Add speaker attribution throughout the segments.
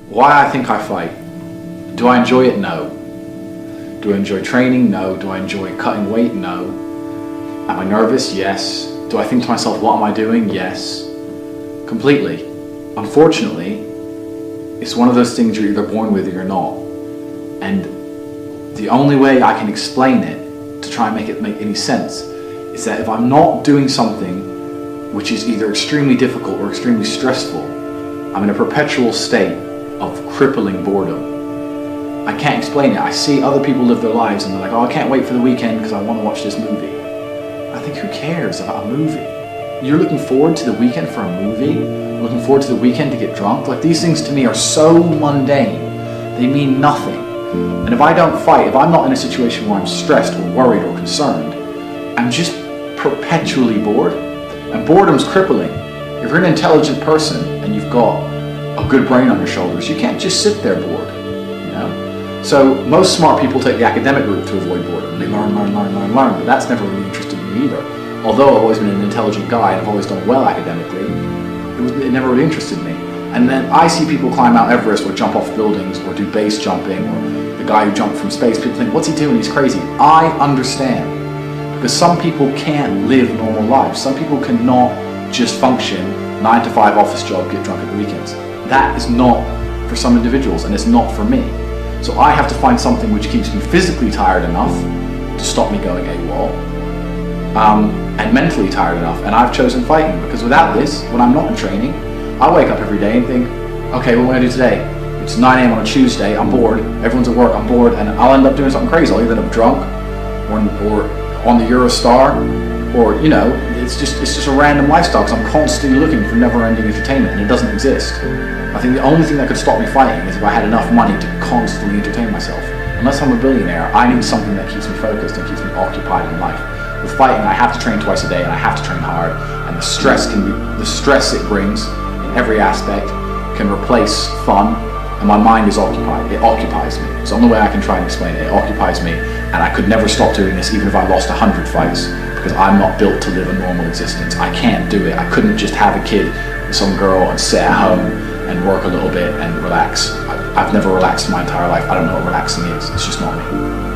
Speaker 1: Why I think I fight. Do I enjoy it? No. Do I enjoy training? No. Do I enjoy cutting weight? No. Am I nervous? Yes. Do I think to myself, what am I doing? Yes. Completely. Unfortunately, it's one of those things you're either born with or you're not. And the only way I can explain it, to try and make it make any sense, is that if I'm not doing something which is either extremely difficult or extremely stressful, I'm in a perpetual state of crippling boredom. I can't explain it. I see other people live their lives and they're like, oh, I can't wait for the weekend because I want to watch this movie. I think, who cares about a movie? You're looking forward to the weekend for a movie? Looking forward to the weekend to get drunk? Like, these things to me are so mundane. They mean nothing. And if I don't fight, if I'm not in a situation where I'm stressed or worried or concerned, I'm just perpetually bored. And boredom's crippling. If you're an intelligent person and you've got a good brain on your shoulders, you can't just sit there bored, you know? So most smart people take the academic route to avoid boredom. They learn, but that's never really interested me either. Although I've always been an intelligent guy and I've always done well academically, it never really interested me. And then I see people climb Mount Everest or jump off buildings or do base jumping, or the guy who jumped from space. People think, what's he doing? He's crazy. I understand. Because some people can't live normal lives. Some people cannot just function 9 to 5 office job, get drunk at the weekends. That is not for some individuals, and it's not for me. So I have to find something which keeps me physically tired enough to stop me going AWOL, and mentally tired enough. And I've chosen fighting, because without this, when I'm not in training, I wake up every day and think, okay, what am I going to do today? It's 9 a.m. on a Tuesday, I'm bored, everyone's at work, I'm bored, and I'll end up doing something crazy. I'll either end up drunk, or on the Eurostar, or, you know, it's just a random lifestyle, because I'm constantly looking for never-ending entertainment, and it doesn't exist. I think the only thing that could stop me fighting is if I had enough money to constantly entertain myself. Unless I'm a billionaire, I need something that keeps me focused and keeps me occupied in life. With fighting, I have to train twice a day, and I have to train hard, and the stress it brings in every aspect can replace fun, and my mind is occupied. It occupies me. It's the only way I can try and explain it. It occupies me, and I could never stop doing this even if I lost 100 fights, because I'm not built to live a normal existence. I can't do it. I couldn't just have a kid with some girl and sit at home and work a little bit and relax. I've never relaxed in my entire life. I don't know what relaxing is. It's just not me.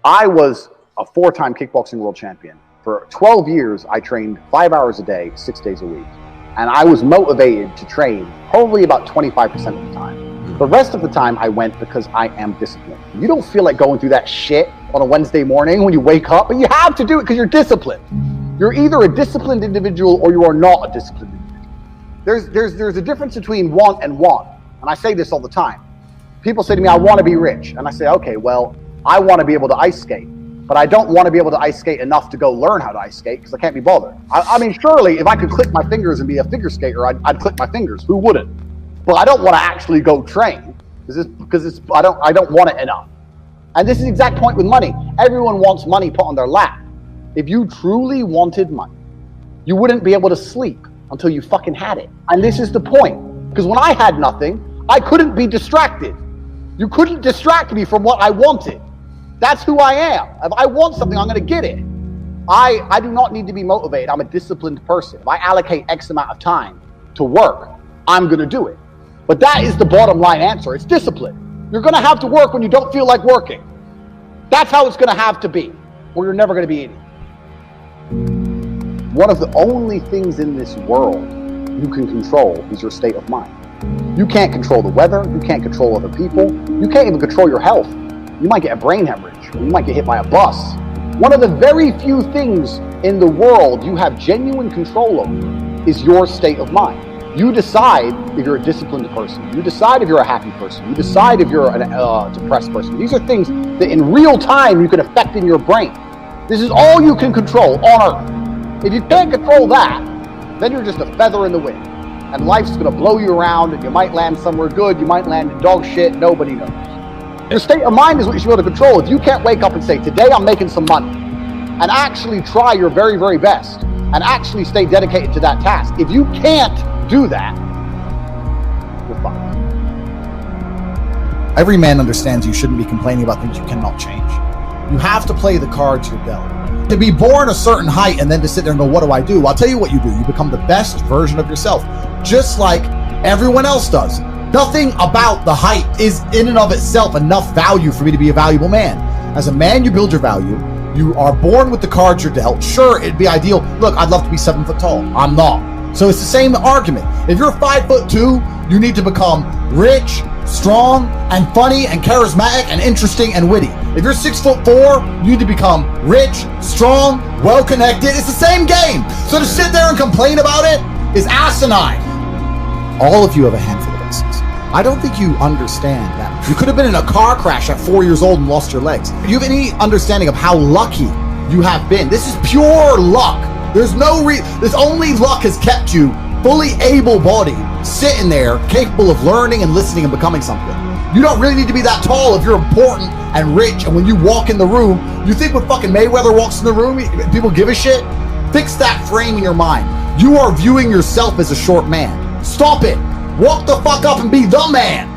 Speaker 2: I was a 4-time kickboxing world champion. For 12 years, I trained 5 hours a day, 6 days a week. And I was motivated to train probably about 25% of the time. The rest of the time I went because I am disciplined. You don't feel like going through that shit on a Wednesday morning when you wake up, but you have to do it because you're disciplined. You're either a disciplined individual or you are not a disciplined individual. There's a difference between want and want. And I say this all the time. People say to me, I want to be rich. And I say, okay, well, I want to be able to ice skate, but I don't want to be able to ice skate enough to go learn how to ice skate because I can't be bothered. I mean, surely if I could click my fingers and be a figure skater, I'd click my fingers. Who wouldn't? But I don't want to actually go train because I don't want it enough. And this is the exact point with money. Everyone wants money put on their lap. If you truly wanted money, you wouldn't be able to sleep until you fucking had it. And this is the point. Because when I had nothing, I couldn't be distracted. You couldn't distract me from what I wanted. That's who I am. If I want something, I'm going to get it. I do not need to be motivated. I'm a disciplined person. If I allocate X amount of time to work, I'm going to do it. But that is the bottom line answer. It's discipline. You're going to have to work when you don't feel like working. That's how it's going to have to be, or you're never going to be eating. One of the only things in this world you can control is your state of mind. You can't control the weather. You can't control other people. You can't even control your health. You might get a brain hemorrhage, or you might get hit by a bus. One of the very few things in the world you have genuine control over is your state of mind. You decide if you're a disciplined person. You decide if you're a happy person. You decide if you're a depressed person. These are things that in real time you can affect in your brain. This is all you can control on Earth. If you can't control that, then you're just a feather in the wind. And life's gonna blow you around, and you might land somewhere good, you might land in dog shit, nobody knows. Your state of mind is what you should be able to control. If you can't wake up and say, today I'm making some money, and actually try your very, very best, and actually stay dedicated to that task. If you can't do that, you're fucked.
Speaker 3: Every man understands you shouldn't be complaining about things you cannot change. You have to play the cards you're dealt. To be born a certain height and then to sit there and go, what do? I'll tell you what you do. You become the best version of yourself, just like everyone else does. Nothing about the height is in and of itself enough value for me to be a valuable man. As a man, you build your value. You are born with the cards you're dealt. Sure, it'd be ideal. Look, I'd love to be 7 foot tall. I'm not. So it's the same argument. If you're 5'2", you need to become rich, strong, and funny, and charismatic, and interesting, and witty. If you're 6'4", you need to become rich, strong, well-connected. It's the same game. So to sit there and complain about it is asinine. All of you have a handful of aces. I don't think you understand that. You could have been in a car crash at 4 years old and lost your legs. Do you have any understanding of how lucky you have been? This is pure luck. There's only luck has kept you fully able-bodied, sitting there, capable of learning and listening and becoming something. You don't really need to be that tall if you're important and rich, and when you walk in the room, you think when fucking Mayweather walks in the room, people give a shit? Fix that frame in your mind. You are viewing yourself as a short man. Stop it. Walk the fuck up and be the man.